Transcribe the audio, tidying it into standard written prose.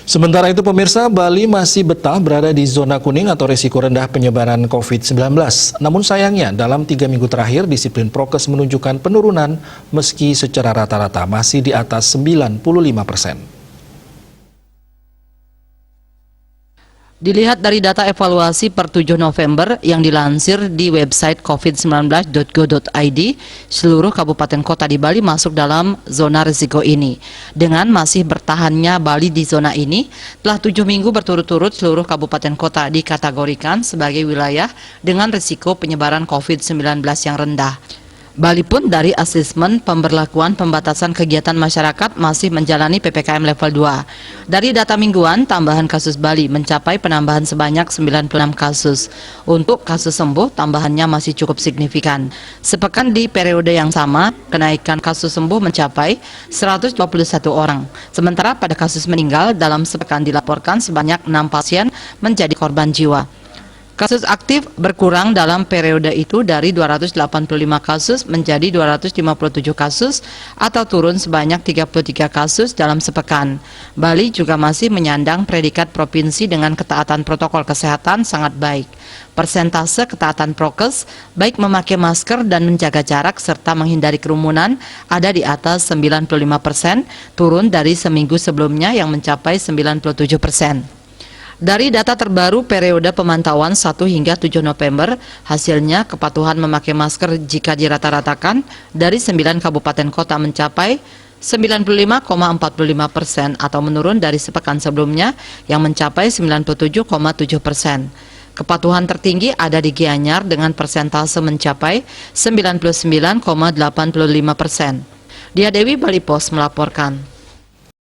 Sementara itu pemirsa, Bali masih betah berada di zona kuning atau risiko rendah penyebaran COVID-19. Namun sayangnya dalam 3 minggu terakhir disiplin prokes menunjukkan penurunan meski secara rata-rata masih di atas 95%. Dilihat dari data evaluasi per 7 November yang dilansir di website covid19.go.id, seluruh kabupaten kota di Bali masuk dalam zona risiko ini. Dengan masih bertahannya Bali di zona ini, telah 7 minggu berturut-turut seluruh kabupaten kota dikategorikan sebagai wilayah dengan risiko penyebaran COVID-19 yang rendah. Bali pun dari asesmen pemberlakuan pembatasan kegiatan masyarakat masih menjalani PPKM level 2. Dari data mingguan, tambahan kasus Bali mencapai penambahan sebanyak 96 kasus. Untuk kasus sembuh, tambahannya masih cukup signifikan. Sepekan di periode yang sama, kenaikan kasus sembuh mencapai 121 orang. Sementara pada kasus meninggal, dalam sepekan dilaporkan sebanyak 6 pasien menjadi korban jiwa. Kasus aktif berkurang dalam periode itu dari 285 kasus menjadi 257 kasus atau turun sebanyak 33 kasus dalam sepekan. Bali juga masih menyandang predikat provinsi dengan ketaatan protokol kesehatan sangat baik. Persentase ketaatan prokes, baik memakai masker dan menjaga jarak serta menghindari kerumunan, ada di atas 95%, turun dari seminggu sebelumnya yang mencapai 97%. Dari data terbaru periode pemantauan 1 hingga 7 November, hasilnya kepatuhan memakai masker jika dirata-ratakan dari 9 kabupaten kota mencapai 95,45% atau menurun dari sepekan sebelumnya yang mencapai 97,7%. Kepatuhan tertinggi ada di Gianyar dengan persentase mencapai 99,85%. Dia Dewi Bali Pos melaporkan.